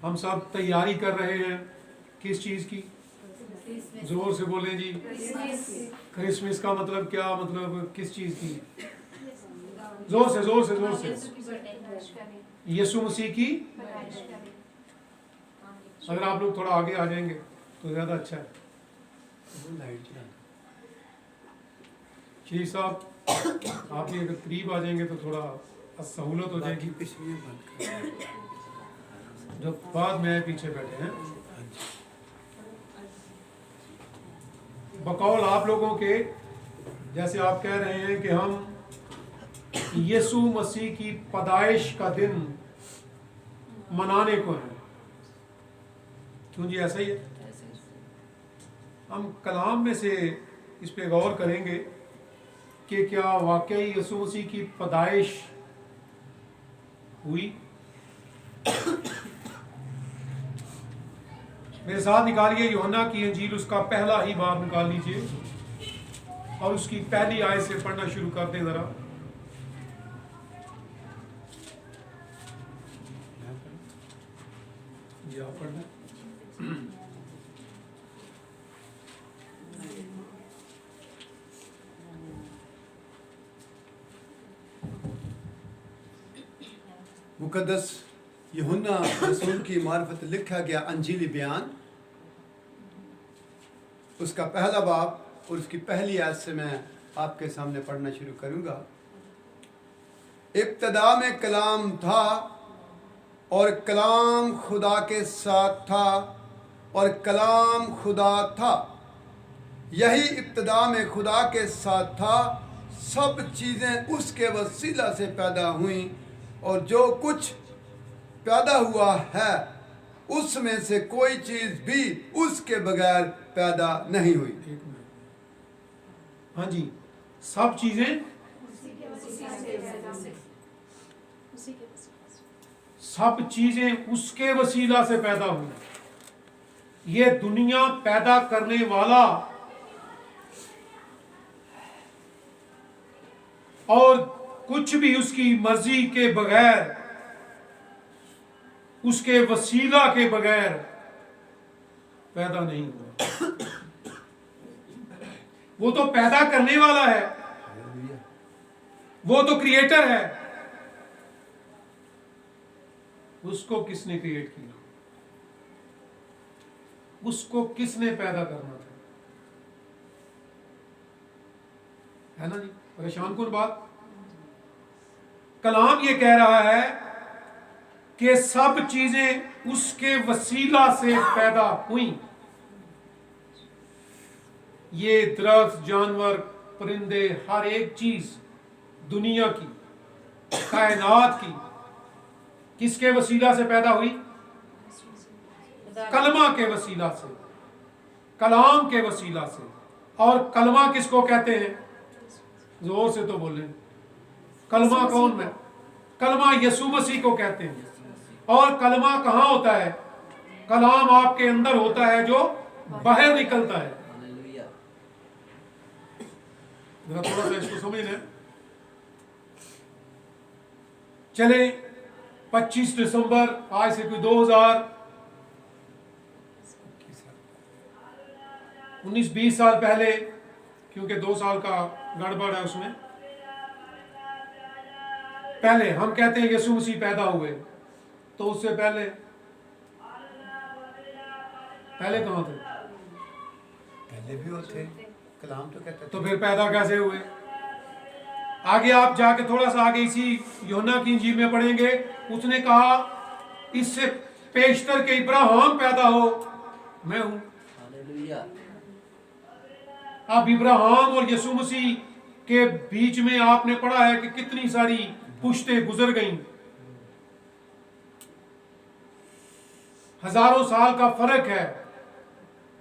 हम सब तैयारी कर रहे हैं किस चीज़ की? जोर से बोलें जी। क्रिसमस का मतलब क्या, मतलब किस चीज़ की? जोर से जोर से जोर से। यीशु मसीह की। अगर आप लोग थोड़ा आगे आ जाएंगे तो ज़्यादा अच्छा है। शरीफ साहब आप भी अगर करीब आ जाएंगे तो थोड़ा सहूलत हो जाएगी। जो बाद में पीछे बैठे हैं, बकौल आप लोगों के, जैसे आप कह रहे हैं कि हम यीशु मसीह की पैदाइश का दिन मनाने को हैं, क्यों जी? ऐसा ही है। हम कलाम में से इस पे गौर करेंगे कि क्या वाकई यीशु मसीह की पैदाइश हुई। मेरे साथ निकालिए यूहन्ना की इंजील, उसका पहला ही बाब निकाल लीजिए और उसकी पहली आयत से पढ़ना शुरू कर दें जरा। जी आप पढ़ना। मुकद्दस यूहन्ना रसूल की मार्फत लिखा गया अंजीली बयान, उसका पहला बाब और उसकी पहली आयत से मैं आपके सामने पढ़ना शुरू करूंगा। इब्तदा में कलाम था और कलाम खुदा के साथ था और कलाम खुदा था। यही इब्तदा में खुदा के साथ था। सब चीज़ें उसके वसीला से पैदा हुई और जो कुछ पैदा हुआ है उसमें से कोई चीज़ भी उसके बगैर पैदा नहीं हुई। हाँ जी, सब चीजें उसके वसीला से पैदा हुई। ये दुनिया पैदा करने वाला और कुछ भी उसकी मर्जी के बगैर, उसके वसीला के बगैर पैदा नहीं हुआ। वो तो पैदा करने वाला है, वो तो क्रिएटर है। उसको किसने क्रिएट किया? उसको किसने पैदा करना था? है ना जी, परेशान कुन बात। कलाम ये कह रहा है कि सब चीजें उसके वसीला से पैदा हुई। ये दरख्त, जानवर, परिंदे, हर एक चीज दुनिया की, कायनात की, किसके वसीला से पैदा हुई? कलमा के वसीला से, कलाम के वसीला से। और कलमा किसको कहते हैं? जोर से तो बोले। कलमा कौन है? कलमा यीशु मसीह को कहते हैं। और कलमा कहाँ होता है? कलाम आपके अंदर होता है जो बाहर निकलता है। जरा थोड़ा सा इसको समझ लें। चले 25 दिसंबर, आज से कोई 2019-20 साल पहले, क्योंकि 2 साल का गड़बड़ है उसमें, पहले हम कहते हैं यीशु मसीह पैदा हुए, तो उससे पहले कहाँ थे? पहले भी होते, कलाम तो कहते। तो फिर पैदा कैसे हुए? आगे आप जाके थोड़ा सा आगे इसी यूहन्ना की इंजील में पढ़ेंगे। उसने कहा इससे पेशतर के इब्राहिम पैदा हो, मैं हूं। अब इब्राहिम और यीशु मसीह के बीच में आपने पढ़ा है कि कितनी सारी पुश्तें गुजर गईं, हजारों साल का फर्क है,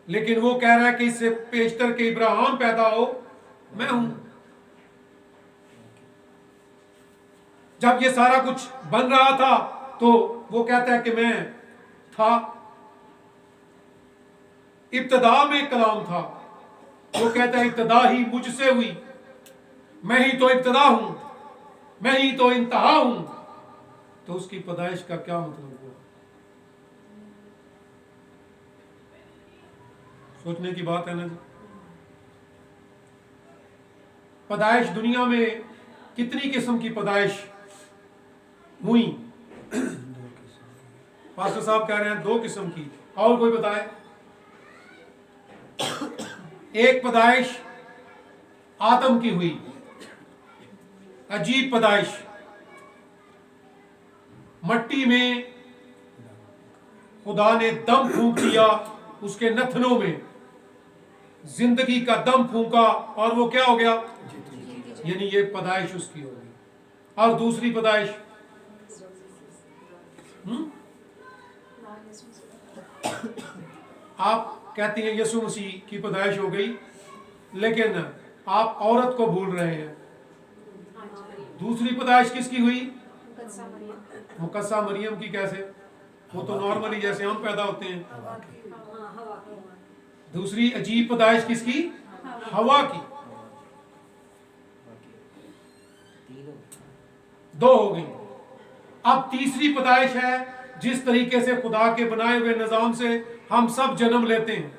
लेकिन वो कह रहा है कि इससे पेशतर के इब्राहिम पैदा हो, मैं हूं। जब ये सारा कुछ बन रहा था तो वो कहता है कि मैं था। इब्तदा में कलाम था, वो कहता है इब्तदा ही मुझसे हुई, मैं ही तो इब्तदा हूं, मैं ही तो इंतहा हूं। तो उसकी पैदाइश का क्या मतलब हुआ? सोचने की बात है ना जी। पैदाइश दुनिया में कितनी किस्म की पैदाइश हुई? पास्टर साहब कह रहे हैं 2 किस्म की। और कोई बताए? एक पैदाइश आदम की हुई, अजीब पैदाइश। मट्टी में खुदा ने दम फूंक दिया, उसके नथनों में जिंदगी का दम फूंका और वो क्या हो गया? यानी ये पैदाइश उसकी हो गई। और दूसरी पैदाइश आप कहती हैं यीशु मसीह की पैदाइश हो गई, लेकिन आप औरत को भूल रहे हैं। दूसरी पैदाइश किसकी हुई? मुकद्दसा मरियम की। कैसे? वो तो नॉर्मली जैसे हम पैदा होते हैं। दूसरी अजीब पैदाइश किसकी? हवा की। 2 हो गई। अब तीसरी पैदाइश है, जिस तरीके से खुदा के बनाए हुए निजाम से हम सब जन्म लेते हैं।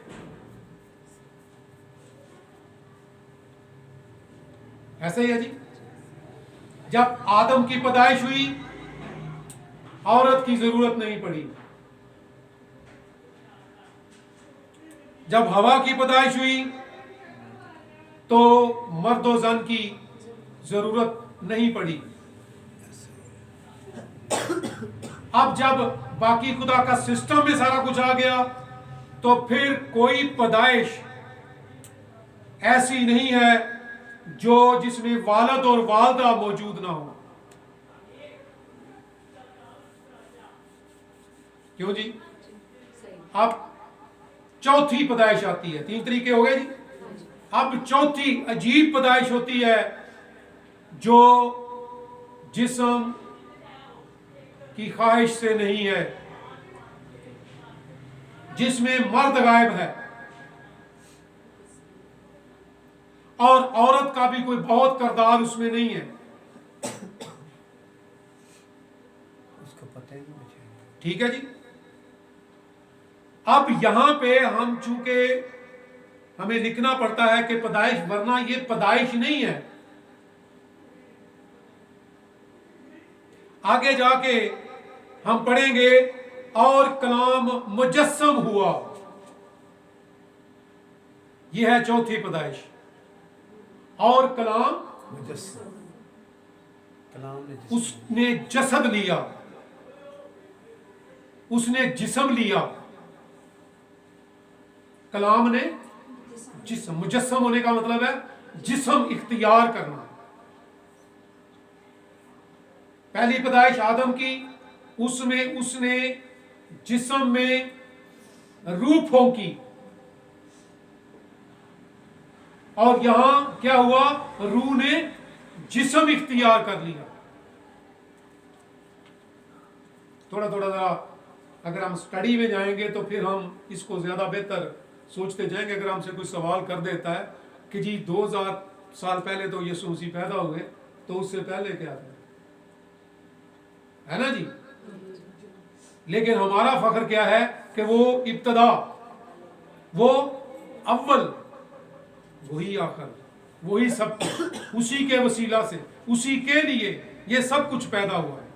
ऐसे ही है जी। जब आदम की पैदाइश हुई, औरत की जरूरत नहीं पड़ी। जब हवा की पैदाइश हुई तो मर्द और जन की जरूरत नहीं पड़ी। अब जब बाकी खुदा का सिस्टम में सारा कुछ आ गया, तो फिर कोई पैदाइश ऐसी नहीं है जो जिसमें वालिद और वालिदा मौजूद ना हो। क्यों जी? अब चौथी पैदाइश आती है। 3 तरीके हो गए जी। अब चौथी अजीब पैदाइश होती है, जो जिस्म की ख्वाहिश से नहीं है, जिसमें मर्द गायब है और औरत का भी कोई बहुत किरदार उसमें नहीं है। उसको पता ही नहीं। ठीक है जी। अब यहां पे हम चूंकि हमें लिखना पड़ता है कि पैदाइश, वरना ये पैदाइश नहीं है। आगे जाके हम पढ़ेंगे और कलाम मुजस्सम हुआ। यह है चौथी पैदाइश। और कलाम मुजस्सम, कलाम ने उसने जसद लिया, उसने जिस्म लिया। कलाम ने जिस्म, मुजस्सम होने का मतलब है जिस्म इख्तियार करना। पहली पैदाइश आदम की, उसमें उसने जिस्म में रूह फूंकी। और यहां क्या हुआ? रूह ने जिस्म इख्तियार कर लिया। थोड़ा थोड़ा जरा अगर हम स्टडी में जाएंगे तो फिर हम इसको ज्यादा बेहतर सोचते जाएंगे। अगर हमसे कोई सवाल कर देता है कि जी 2000 साल पहले तो यीशु मसीह पैदा हुए, तो उससे पहले क्या था? है ना जी। लेकिन हमारा फख्र क्या है कि वो इब्तदा, वो अव्वल, वही आखिर, वही सब कुछ, उसी के वसीला से, उसी के लिए ये सब कुछ पैदा हुआ है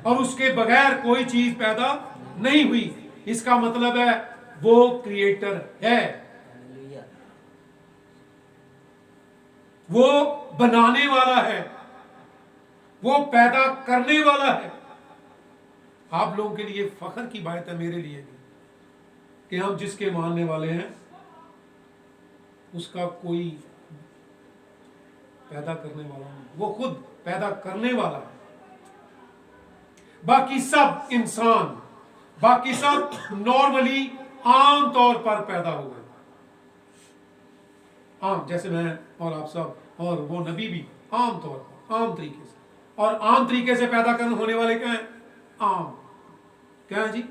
और उसके बगैर कोई चीज पैदा नहीं हुई। इसका मतलब है वो क्रिएटर है, वो बनाने वाला है, वो पैदा करने वाला है। आप लोगों के लिए फख्र की बात है, मेरे लिए भी, कि हम जिसके मानने वाले हैं उसका कोई पैदा करने वाला नहीं, वो खुद पैदा करने वाला है। बाकी सब इंसान, बाकी सब नॉर्मली आम तौर पर पैदा हुए। आम, जैसे मैं और आप सब और वो नबी भी आम तौर पर, आम तरीके से। और आम तरीके से पैदा करने होने वाले क्या हैं? आम। क्या है जी?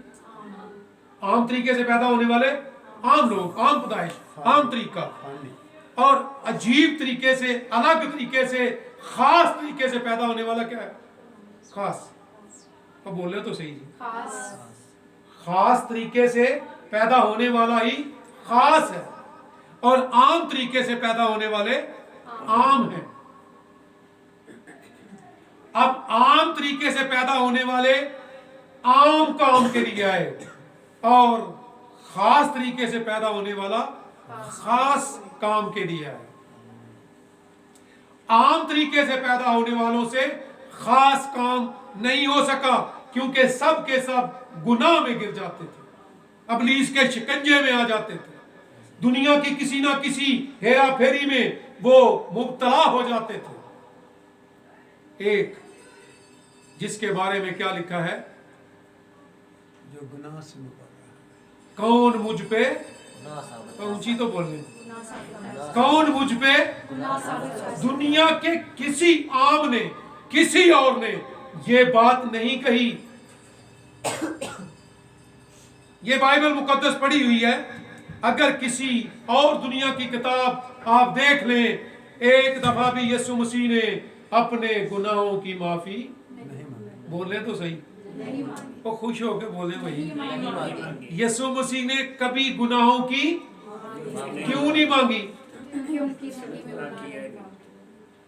आम तरीके से पैदा होने वाले आम लोग, आम पैदाइश, आम तरीका। और अजीब तरीके से, अलग तरीके से, खास तरीके से पैदा होने वाला क्या है? खास। अब बोल रहे तो सही जी। खास तरीके से पैदा होने वाला ही खास है, और आम तरीके से पैदा होने वाले आम हैं। अब आम तरीके से पैदा होने वाले आम काम के लिए आए, और खास तरीके से पैदा होने वाला खास काम के लिए आए। आम तरीके से पैदा होने वालों से खास काम नहीं हो सका, क्योंकि सब के सब गुनाह में गिर जाते थे, इब्लीस के शिकंजे में आ जाते थे, दुनिया की किसी ना किसी हेरा फेरी में वो मुब्तला हो जाते थे। एक जिसके बारे में क्या लिखा है, जो गुनाह से मुकर रहा है। कौन मुझ पे, ऊंची तो बोल रहे, कौन मुझ पे, दुनिया के किसी आम ने, किसी और ने ये बात नहीं कही। ये बाइबल मुकद्दस पढ़ी हुई है। अगर किसी और दुनिया की किताब आप देख लें, एक दफा भी यीशु मसीह ने अपने गुनाहों की माफी नहीं मांगा। बोले तो सही, वो खुश होकर बोले वही, यीशु मसीह ने कभी गुनाहों की क्यों नहीं मांगी?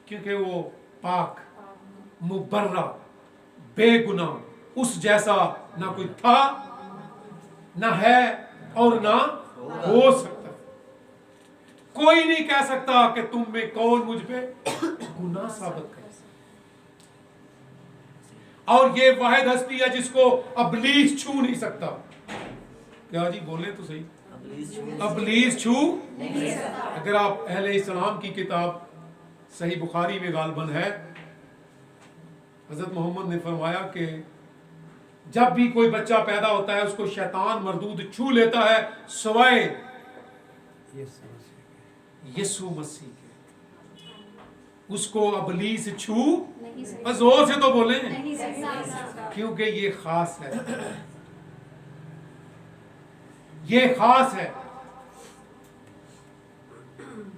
क्योंकि वो पाक, मुबर्रा, बेगुनाह, उस जैसा ना कोई था, ना है, और ना हो सकता। कोई नहीं कह सकता कि तुम में कौन मुझ पे गुनाह साबित कर। और ये वाहिद हस्ती है जिसको इब्लीस छू नहीं सकता। क्या जी बोले तो सही, इब्लीस छू। अगर आप अहले इस्लाम की किताब सही बुखारी में गालबन है, हजरत मोहम्मद ने फरमाया कि जब भी कोई बच्चा पैदा होता है उसको शैतान मरदूद छू लेता है, सवाए यीशु मसीह के। उसको इब्लीस छू, बस जोर से तो बोले, क्योंकि ये खास है, ये खास है,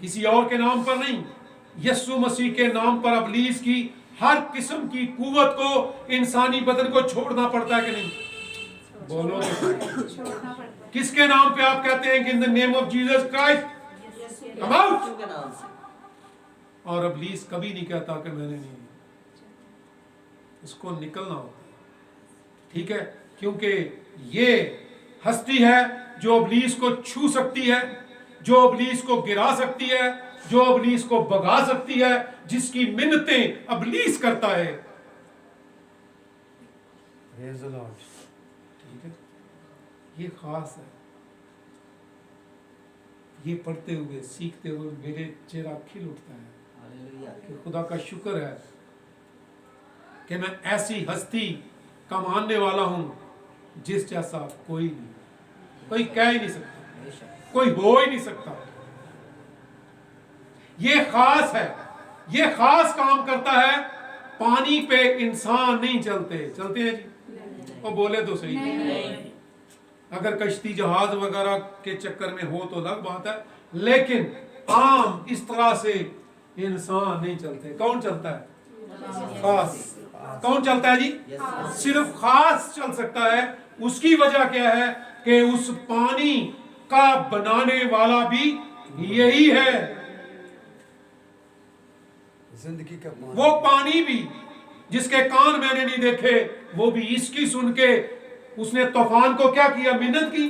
किसी और के नाम पर नहीं, यीशु मसीह के नाम पर इब्लीस की हर किस्म की कुव्वत को, इंसानी बदन को छोड़ना पड़ता है कि नहीं? बोलो तो। किसके नाम पे आप कहते हैं कि in the name of Jesus Christ come out? और इब्लीस कभी नहीं कहता कि मैंने नहीं, उसको निकलना होता है। ठीक है, क्योंकि ये हस्ती है जो इब्लीस को छू सकती है, जो इब्लीस को गिरा सकती है, जो इब्लीस को भगा सकती है, जिसकी मिन्नतें इब्लीस करता है। ठीक है, ये खास है। ये पढ़ते हुए, सीखते हुए मेरे चेहरा खिल उठता है कि खुदा का शुक्र है कि मैं ऐसी हस्ती का मानने वाला हूं जिस जैसा कोई नहीं, कोई कह ही नहीं सकता, कोई हो ही नहीं सकता। ये खास है, ये खास काम करता है। पानी पे इंसान नहीं चलते, चलते हैं जी? वो बोले तो सही, अगर कश्ती जहाज वगैरह के चक्कर में हो तो अलग बात है, लेकिन आम इस तरह से इंसान नहीं चलते। कौन चलता है? खास। कौन चलता है जी? सिर्फ खास चल सकता है। उसकी वजह क्या है कि उस पानी का बनाने वाला भी यही है। जिंदगी का पानी, वो पानी भी जिसके कान मैंने नहीं देखे, वो भी इसकी सुन के उसने तूफान को क्या किया? मिन्नत की,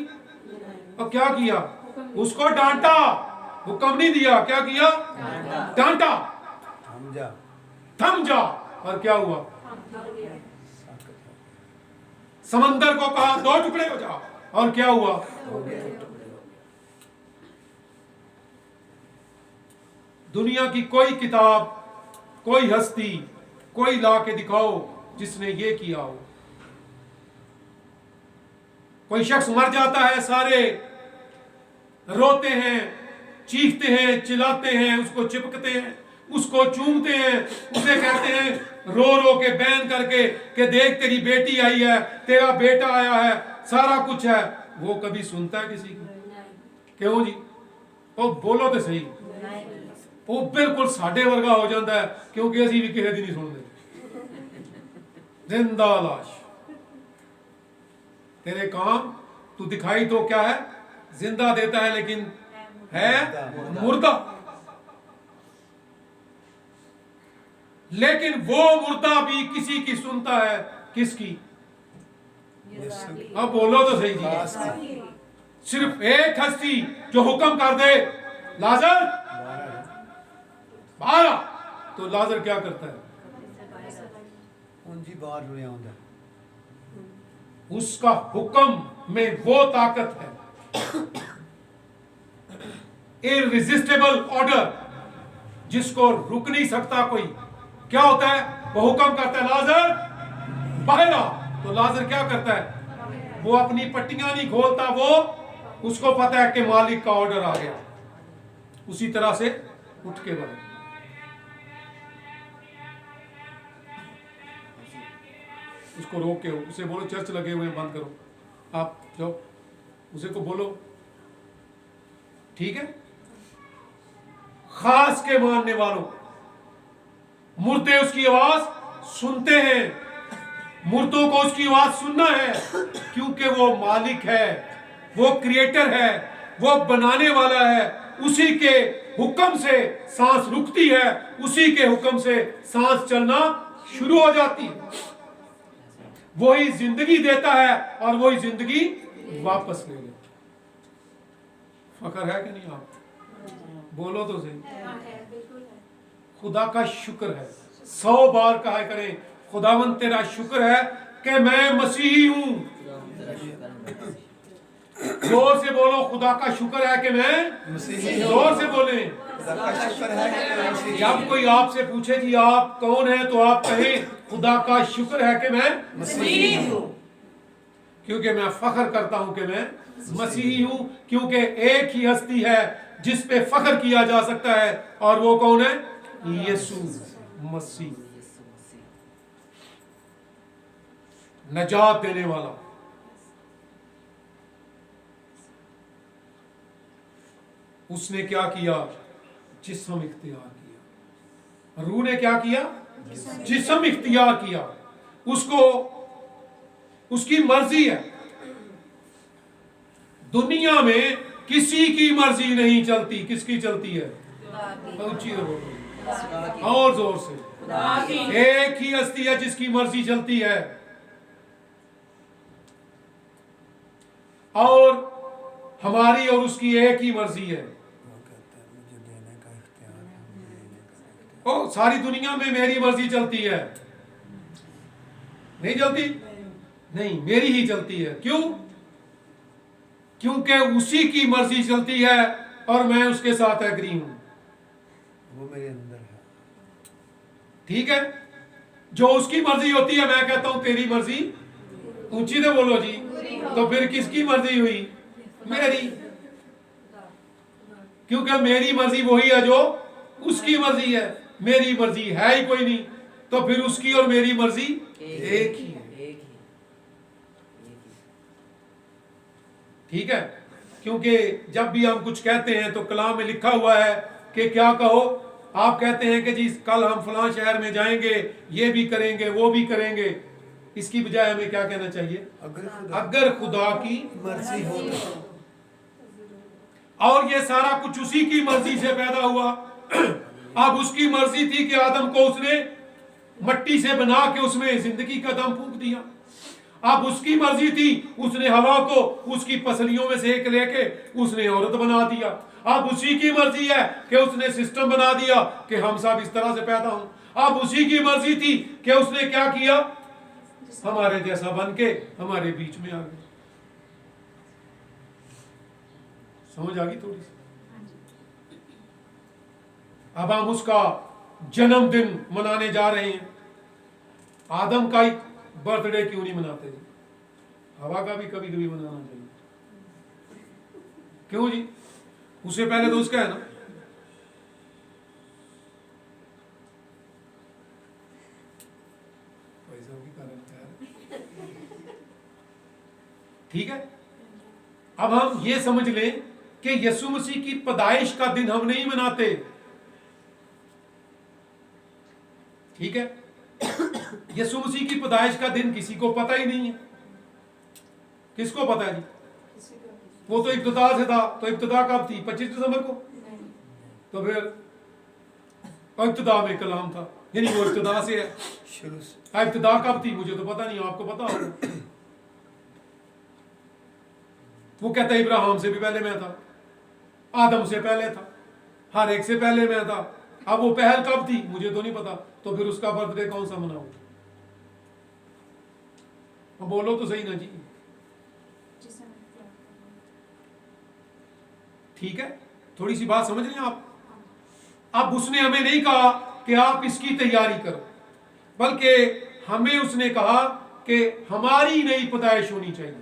और क्या किया? उसको डांटा, हुक्म नहीं दिया, क्या किया? डांटा, थम जा। और क्या हुआ? समंदर को कहा 2 टुकड़े हो जाओ, और क्या हुआ? दुनिया की कोई किताब, कोई हस्ती, कोई ला के दिखाओ जिसने ये किया हो। कोई शख्स मर जाता है, सारे रोते हैं, चीखते हैं, चिल्लाते हैं, उसको चिपकते हैं, उसको चूमते हैं, उसे कहते हैं रो रो के बैन करके कि देख तेरी बेटी आई है, तेरा बेटा आया है, सारा कुछ है। वो कभी सुनता है किसी को? क्यों जी? वो बोलो तो सही, वो बिल्कुल साढ़े वर्गा हो जाता है, क्योंकि असी भी किसी दी नहीं सुनते। जिंदा लाश, तेरे काम तू दिखाई तो क्या है? जिंदा देता है लेकिन है मुर्दा। लेकिन वो मुर्दा भी किसी की सुनता है। किसकी? अब बोलो तो सही जी। सिर्फ एक हस्ती जो हुक्म कर दे लाजर बाहर आ, तो लाजर क्या करता है? उनकी बाहर रुया होता है। उसका हुक्म में वो ताकत है, इररिजिस्टिबल ऑर्डर, जिसको रुक नहीं सकता कोई। क्या होता है? वो हुक्म करता है लाजर बाहर आ, तो लाजर क्या करता है? वो अपनी पट्टियां नहीं खोलता, वो उसको पता है कि मालिक का ऑर्डर आ गया। उसी तरह से उठ के बढ़े। उसको रोक के उसे बोलो चर्च लगे हुए हैं बंद करो, आप जाओ, उसे को बोलो, ठीक है? खास के मानने वालों, मुर्दे उसकी आवाज सुनते हैं, मुर्दों को उसकी आवाज सुनना है, क्योंकि वो मालिक है, वो क्रिएटर है, वो बनाने वाला है। उसी के हुक्म से सांस रुकती है, उसी के हुक्म से सांस चलना शुरू हो जाती है। वही जिंदगी देता है और वही जिंदगी वापस ले लेता। फकर है कि नहीं? आप बोलो तो सही। खुदा का शुक्र है, 100 बार कहा करें, खुदावन तेरा शुक्र है कि मैं मसीही हूं। जोर से बोलो, खुदा का शुक्र है कि मैं मसीही हूं। जोर से बोले। जब कोई आपसे पूछे कि आप कौन हैं, तो आप कहें खुदा का शुक्र है कि मैं मसीही हूं, क्योंकि मैं फख्र करता हूं कि मैं मसीही हूं। क्योंकि एक ही हस्ती है जिस पे फख्र किया जा सकता है, और वो कौन है? यीशु मसीह, नजात देने वाला। उसने क्या किया? जिस्म इख्तियार किया। रूह ने क्या किया? जिस्म इख्तियार किया। उसको उसकी मर्जी है। दुनिया में किसी की मर्जी नहीं चलती। किसकी चलती है? ऊंची बोलो और जोर से। एक ही हस्ती है जिसकी मर्जी चलती है, और हमारी और उसकी एक ही मर्जी है। ओ, सारी दुनिया में मेरी मर्जी चलती है? नहीं चलती? नहीं, मेरी ही चलती है। क्यों? क्योंकि उसी की मर्जी चलती है और मैं उसके साथ एग्री हूं। वो मेरे अंदर है। ठीक है? जो उसकी मर्जी होती है, मैं कहता हूं तेरी मर्जी। ऊंची से बोलो जी। तो फिर किसकी मर्जी हुई? मेरी। क्योंकि मेरी मर्जी वही है जो उसकी मर्जी है। मेरी मर्जी है ही कोई नहीं, तो फिर उसकी और मेरी मर्जी एक ही है। ठीक है? क्योंकि जब भी हम कुछ कहते हैं तो कलाम में लिखा हुआ है कि क्या कहो। आप कहते हैं कि जी कल हम फलां शहर में जाएंगे, ये भी करेंगे, वो भी करेंगे। इसकी बजाय हमें क्या कहना चाहिए? अगर खुदा की मर्जी हो और ये सारा कुछ उसी की मर्जी से पैदा हुआ। अब उसकी मर्जी थी कि आदम को उसने मट्टी से बना के उसमें जिंदगी का दम फूंक दिया। अब उसकी मर्जी थी, उसने हवा को उसकी पसलियों में से एक लेके उसने औरत बना दिया। अब उसी की मर्जी है कि उसने सिस्टम बना दिया कि हम सब इस तरह से पैदा हों। अब उसी की मर्जी थी कि उसने क्या किया? हमारे जैसा बन के हमारे बीच में आ गए। समझ आ गई थोड़ी सी? अब हम उसका जन्मदिन मनाने जा रहे हैं। आदम का ही बर्थडे क्यों नहीं मनाते जी? हवा का भी कभी कभी मनाना चाहिए। क्यों जी? उससे पहले तो उसका है ना। पैसा भी कारण ठीक है? अब हम ये समझ लें कि यीशु मसीह की पैदाइश का दिन हम नहीं मनाते। ठीक है? यीशु मसीह की पैदाइश का दिन किसी को पता ही नहीं है। किसको पता है जी? वो तो इब्तिदा से था, तो इब्तिदा कब थी? 25 दिसंबर को। तो फिर इब्तिदा में कलाम था, यानी वो इब्तिदा से है। शुरू से इब्तिदा कब थी मुझे तो पता नहीं, आपको पता होगा। वो कहता है इब्राहिम से भी पहले मैं था, आदम से पहले था, हर एक से पहले मैं था। अब वो पहल कब थी मुझे तो नहीं पता, तो फिर उसका बर्थडे कौन सा मनाऊं? अब बोलो तो सही ना जी। ठीक है, थोड़ी सी बात समझ रहे हैं आप? अब उसने हमें नहीं कहा कि आप इसकी तैयारी करो, बल्कि हमें उसने कहा कि हमारी नई पैदाइश होनी चाहिए,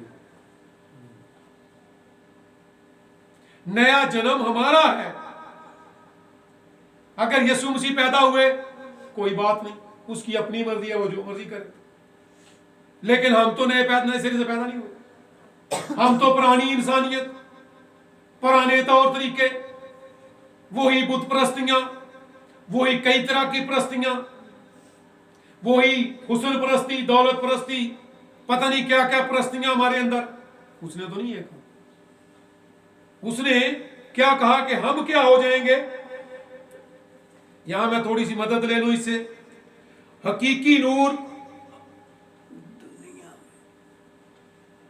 नया जन्म हमारा है। अगर यीशु मसीह पैदा हुए कोई बात नहीं, उसकी अपनी मर्जी है, वो जो मर्जी करे। लेकिन हम तो नए सिरे से पैदा नहीं हुए। हम तो पुरानी इंसानियत, पुराने तौर तरीके, वही बुत परस्तियां, वही कई तरह की परस्तियां, वही हुस्न परस्ती, दौलत परस्ती, पता नहीं क्या क्या परस्तियां हमारे अंदर। उसने तो नहीं है कहा। उसने क्या कहा कि हम क्या हो जाएंगे? यहां मैं थोड़ी सी मदद ले लूं इससे। हकीकी नूर,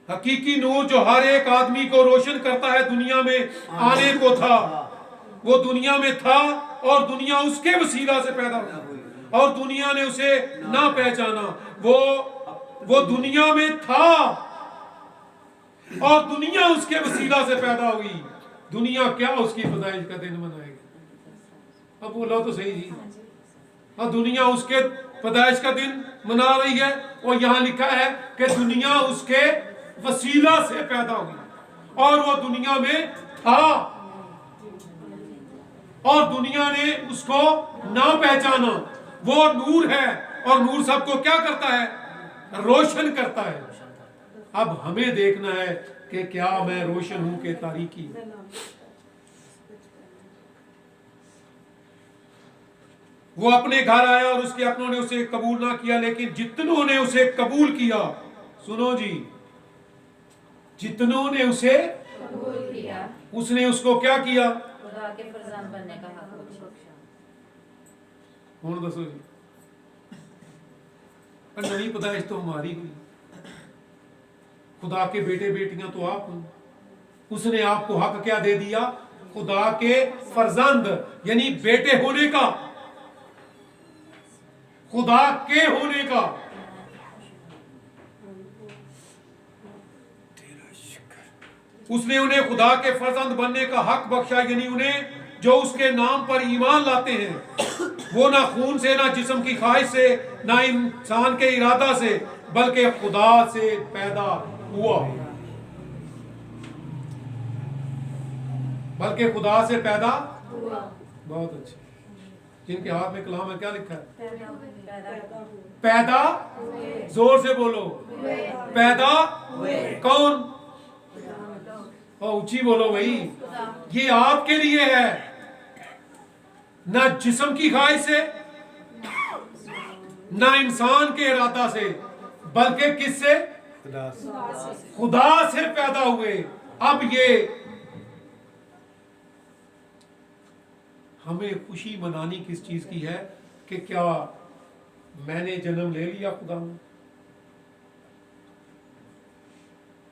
हकीकी नूर जो हर एक आदमी को रोशन करता है, दुनिया में आने को था, वो दुनिया में था और दुनिया उसके वसीला से पैदा हुई, और दुनिया ने उसे ना पहचाना। वो दुनिया में था और दुनिया उसके वसीला से पैदा हुई। दुनिया क्या उसकी पैदाइश का दिन मनाएगी? अब बोलो तो सही जी। और दुनिया उसके पैदाइश का दिन मना रही है, और यहां लिखा है कि दुनिया उसके वसीला से पैदा हुई, और वो दुनिया में था और दुनिया ने उसको ना पहचाना। वो नूर है, और नूर सबको क्या करता है? रोशन करता है। अब हमें देखना है कि क्या मैं रोशन हूं कि तारीकी। वो अपने घर आया और उसके अपनों ने उसे कबूल ना किया, लेकिन जितनों ने उसे कबूल किया, सुनो जी, जितनों ने उसे कबूल किया, उसने उसको क्या किया? खुदा के फरजान बनने का हक बख्शा। कौन दसो जी? नई पैदाइश तो हमारी हुई, खुदा के बेटे बेटियां तो आप हुई। उसने आपको हक क्या दे दिया? खुदा के फरजंद, यानी बेटे होने का, खुदा के होने का। उसने उन्हें खुदा के फरजंद बनने का हक बख्शा, यानी उन्हें जो उसके नाम पर ईमान लाते हैं, वो ना खून से, ना जिस्म की ख्वाहिश से, ना इंसान के इरादा से, बल्कि खुदा से पैदा हुआ, बल्कि खुदा से पैदा हुआ। बहुत अच्छे। जिनके हाथ में कलाम है, क्या लिखा है? पैदा पैदा। जोर से बोलो, पैदा। कौन? ऊंची बोलो भाई। ये आपके लिए है, ना जिस्म की ख्वाहिश से, ना इंसान के इरादा से, बल्कि किससे? खुदा से पैदा हुए। अब ये हमें खुशी मनानी किस चीज की है? कि क्या मैंने जन्म ले लिया खुदा में?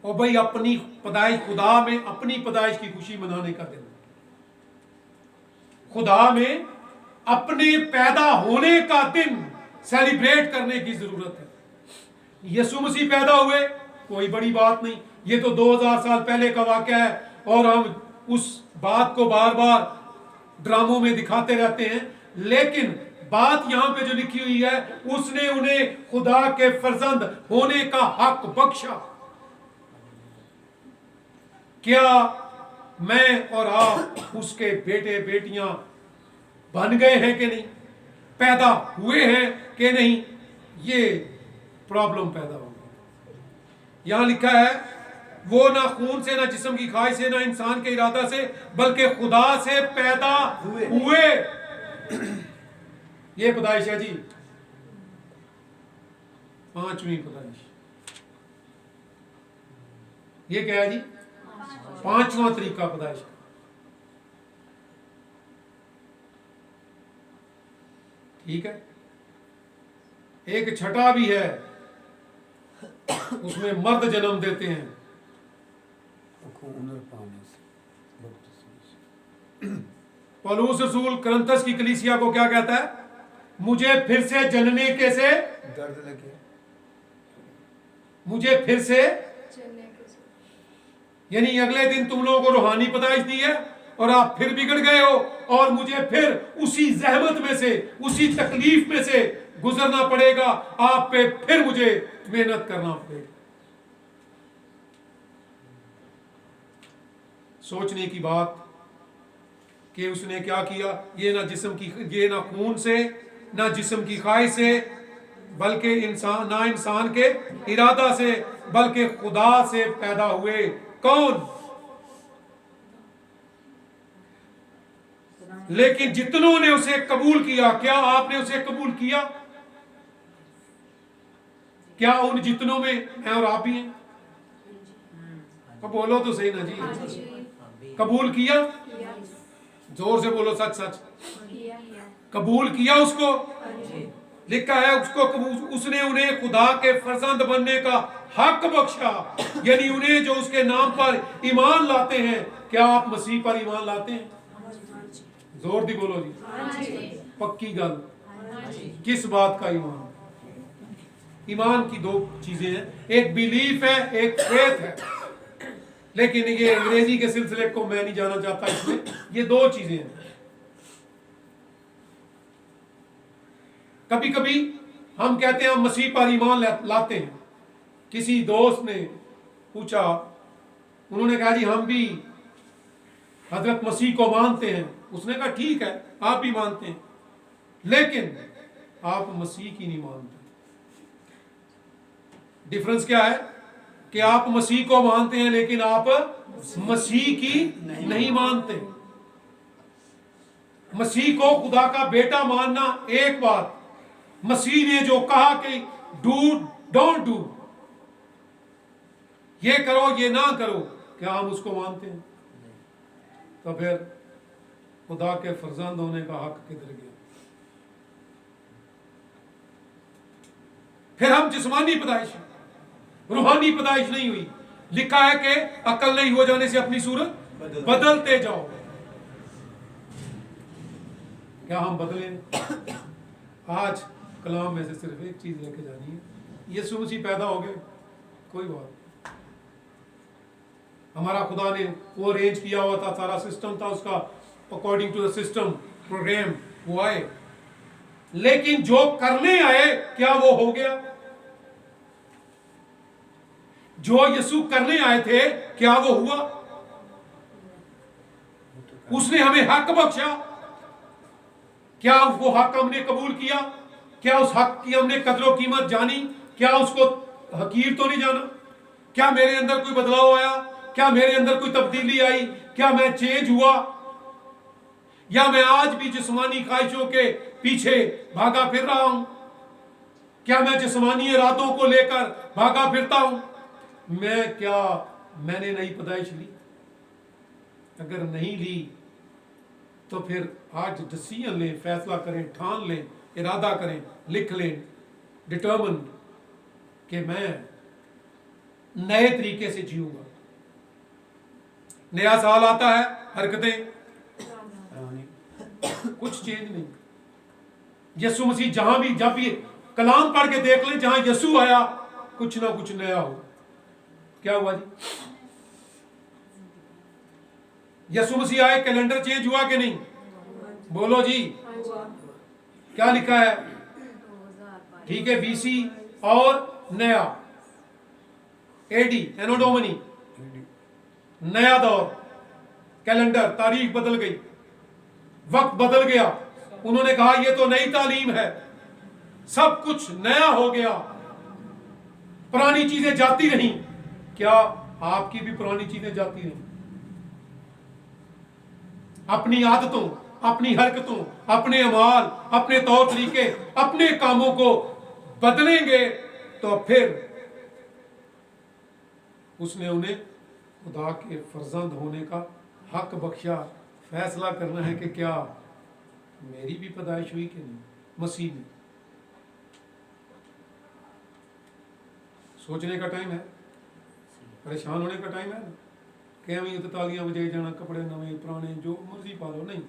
और भाई अपनी पैदाइश, खुदा में अपनी पैदाइश की खुशी मनाने का दिन, खुदा में अपने पैदा होने का दिन सेलिब्रेट करने की जरूरत है। यीशु मसीह पैदा हुए, कोई बड़ी बात नहीं, ये तो 2000 साल पहले का वाकया है, और हम उस बात को बार बार ड्रामों में दिखाते रहते हैं। लेकिन बात यहां पे जो लिखी हुई है, उसने उन्हें खुदा के फरजंद होने का हक बख्शा। क्या मैं और आप उसके बेटे बेटियां बन गए हैं कि नहीं? पैदा हुए हैं कि नहीं? ये प्रॉब्लम पैदा होगी। यहां लिखा है, वो ना खून से, ना जिस्म की ख्वाहिश से, ना इंसान के इरादा से, बल्कि खुदा से पैदा हुए। ये पैदाइश है जी, 5वीं पैदाइश। ये क्या है जी? 5वां तरीका पैदाइश का। ठीक है, एक छठा भी है, उसमें मर्द जन्म देते हैं। पौलुस रसूल करंथस की कलीसिया को क्या कहता है? मुझे फिर से जनने के से दर्द लगे, मुझे फिर से, यानी अगले दिन तुम लोगों को रूहानी पैदाइश दी है और आप फिर बिगड़ गए हो, और मुझे फिर उसी जहमत में से, उसी तकलीफ में से गुजरना पड़ेगा, आप पे फिर मुझे मेहनत करना पड़ेगा। सोचने की बात कि उसने क्या किया। ये ना जिस्म की, ये ना खून से, ना जिस्म की ख्वाहिश से, बल्कि ना इंसान के इरादा से, बल्कि खुदा से पैदा हुए। कौन? लेकिन जितनों ने उसे कबूल किया, क्या आपने उसे कबूल किया? क्या उन जितनों में मैं और आप भी हैं? बोलो तो सही ना जी। कबूल किया? जोर से बोलो, सच सच। कबूल किया उसको? लिखा है उसको, उसने उन्हें खुदा के फर्जंद बनने का हक बख्शा, यानी उन्हें जो उसके नाम पर ईमान लाते हैं। क्या आप मसीह पर ईमान लाते हैं? जोर दी बोलो जी। पक्की गल। किस बात का ईमान? ईमान की दो चीजें हैं, एक बिलीफ है, एक फेथ है। लेकिन ये अंग्रेजी के सिलसिले को मैं नहीं जाना चाहता इसमें, ये दो चीजें हैं। कभी कभी हम कहते हैं हम मसीह पर ईमान लाते हैं। किसी दोस्त ने पूछा, उन्होंने कहा जी हम भी हजरत मसीह को मानते हैं। उसने कहा ठीक है, आप भी मानते हैं, लेकिन आप मसीह की नहीं मानते। डिफरेंस क्या है कि आप मसीह को मानते हैं लेकिन आप मसीह की नहीं मानते। मसीह को खुदा का बेटा मानना एक बात, मसीह ने जो कहा कि डू डोंट डू, ये करो ये ना करो, क्या हम उसको मानते हैं? तो फिर खुदा के फर्जंद होने का हक किधर गया? फिर हम जिस्मानी पैदाइश, रूहानी पैदाइश नहीं हुई। लिखा है कि अकल नहीं हो जाने से अपनी सूरत बदलते जाओ। क्या हम बदले? आज कलाम में से सिर्फ एक चीज लेके जानी है, यीशु मसीह पैदा हो गए, कोई बात। हमारा खुदा ने वो अरेंज किया हुआ था, सारा सिस्टम था उसका, according to the system program वो आए। लेकिन जो करने आए, क्या वो हो गया? जो यीशु करने आए थे, क्या वो हुआ? उसने हमें हक बख्शा, क्या वो हक हमने कबूल किया? क्या उस हक की हमने कदर कीमत जानी? क्या उसको हकीर तो नहीं जाना? क्या मेरे अंदर कोई बदलाव आया? क्या मेरे अंदर कोई तब्दीली आई? क्या मैं चेंज हुआ? या मैं आज भी जिस्मानी ख्वाहिशों के पीछे भागा फिर रहा हूं? क्या मैं जिस्मानी इरादों को लेकर भागा फिरता हूं? मैंने नई पैदाइश ली? अगर नहीं ली तो फिर आज डिसीजन लें, फैसला करें, ठान लें, इरादा करें, लिख लें, डिटर्मिन कि मैं नए तरीके से जीऊंगा। नया साल आता है, हरकतें कुछ चेंज नहीं। यीशु मसीह जहां भी, जब भी कलाम पढ़ के देख लें, जहां यीशु आया कुछ ना कुछ नया हो। क्या हुआ जी? यीशु मसीह आए, कैलेंडर चेंज हुआ कि नहीं? बोलो जी। क्या लिखा है? ठीक है, बीसी और नया, एडी, एनो डोमिनी, नया दौर, कैलेंडर, तारीख बदल गई, वक्त बदल गया। उन्होंने कहा ये तो नई तालीम है, सब कुछ नया हो गया, पुरानी चीजें जाती रही। क्या आपकी भी पुरानी चीजें जाती रही? अपनी आदतों, अपनी हरकतों, अपने अमाल, अपने तौर तरीके, अपने कामों को बदलेंगे तो फिर उसने उन्हें खुदा के फर्जंद होने का हक बख्शा, फैसला करना है कि क्या मेरी भी पैदाइश हुई कि नहीं मसीह में। सोचने का टाइम है, परेशान होने का टाइम है ना कि हमें तो तालियां बजाई जाना, कपड़े नवे पुराने जो मर्जी पा लो, नहीं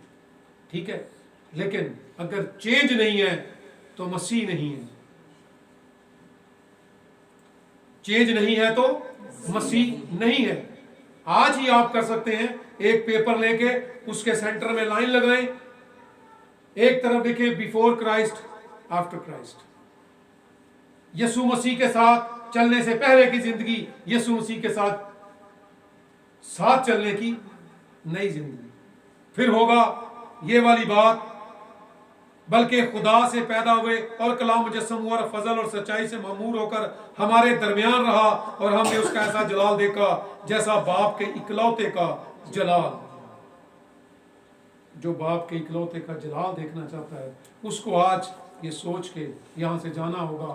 ठीक है। लेकिन अगर चेंज नहीं है तो मसीह नहीं है, चेंज नहीं है तो मसीह नहीं है। आज ही आप कर सकते हैं, एक पेपर लेके उसके सेंटर में लाइन लगाएं, एक तरफ लिखे बिफोर क्राइस्ट आफ्टर क्राइस्ट, यीशु मसीह के साथ चलने से पहले की जिंदगी, यीशु मसीह के साथ चलने की नई जिंदगी। फिर होगा ये वाली बात, बल्कि खुदा से पैदा हुए और कलाम मुजस्सम हुआ और फजल और सच्चाई से मामूर होकर हमारे दरमियान रहा, और हमने उसका ऐसा जलाल देखा जैसा बाप के इकलौते का जलाल। जो बाप के इकलौते का जलाल देखना चाहता है उसको आज ये सोच के यहां से जाना होगा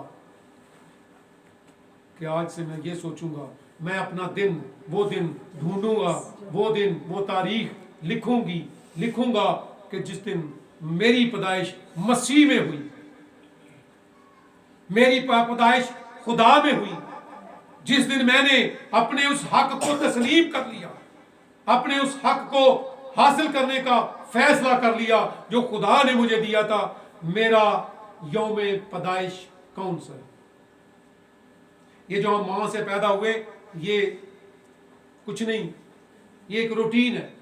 कि आज से मैं ये सोचूंगा, मैं अपना दिन, वो दिन ढूंढूंगा, वो दिन, वो तारीख लिखूंगा कि जिस दिन मेरी पैदाइश मसीह में हुई, मेरी पैदाइश खुदा में हुई, जिस दिन मैंने अपने उस हक को तस्लीम कर लिया, अपने उस हक को हासिल करने का फैसला कर लिया जो खुदा ने मुझे दिया था। मेरा यौमे पैदाइश कौन सा है? ये जो हम मां से पैदा हुए, ये कुछ नहीं, ये एक रूटीन है।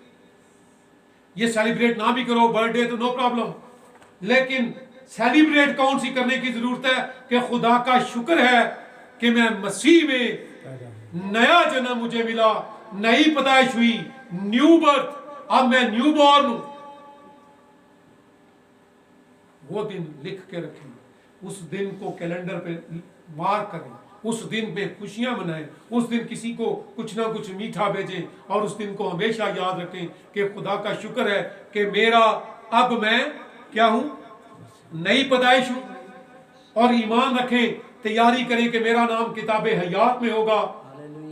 ये सेलिब्रेट ना भी करो बर्थडे तो नो प्रॉब्लम, लेकिन सेलिब्रेट कौन सी करने की जरूरत है कि खुदा का शुक्र है कि मैं मसीह में नया जन्म मुझे मिला, नई पैदाइश हुई, न्यू बर्थ, अब मैं न्यू बॉर्न हूं। वो दिन लिख के रखें, उस दिन को कैलेंडर पे मार्क करें, उस दिन पे खुशियां मनाएं, उस दिन किसी को कुछ ना कुछ मीठा भेजें, और उस दिन को हमेशा याद रखें कि खुदा का शुक्र है कि मेरा अब मैं क्या हूं, नई पैदाइश हूं। और ईमान रखें, तैयारी करें कि मेरा नाम किताबे हयात में होगा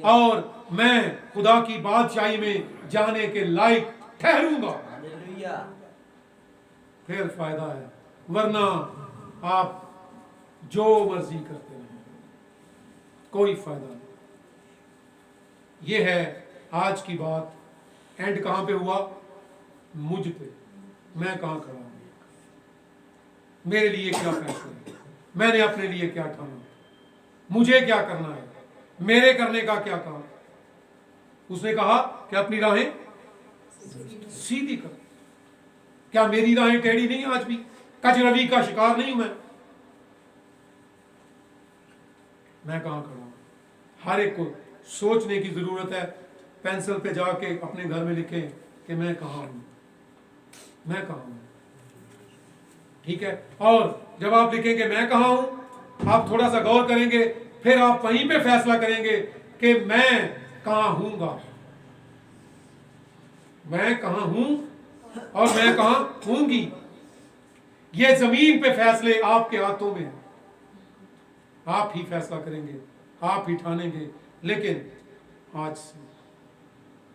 और मैं खुदा की बादशाही में जाने के लायक ठहरूंगा। फिर फायदा है, वरना आप जो मर्जी करते रहें, कोई फायदा नहीं। ये है आज की बात। एंड कहां पे हुआ? मुझ पे। मैं कहां खड़ा हूं, मेरे लिए क्या फैसला है, मैंने अपने लिए क्या ठाना, मुझे क्या करना है, मेरे करने का क्या काम। उसने कहा कि अपनी राहें सीधी कर। क्या मेरी राहें टेढ़ी नहीं? आज भी कजरवी का शिकार नहीं हूं मैं कहां खड़ा हूं? हर एक को सोचने की जरूरत है। पेंसिल पे जाके अपने घर में लिखें कि मैं कहां हूं, मैं कहां हूं। ठीक है? और जब आप लिखेंगे मैं कहां हूं, आप थोड़ा सा गौर करेंगे, फिर आप वहीं पे फैसला करेंगे कि मैं कहां हूंगा, मैं कहां हूं और मैं कहां हूंगी। ये जमीन पे फैसले आपके हाथों में है, आप ही फैसला करेंगे, आप ही ठानेंगे। लेकिन आज से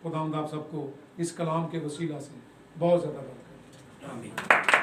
खुदावंद आप सबको इस कलाम के वसीला से बहुत ज्यादा बरकत। आमीन।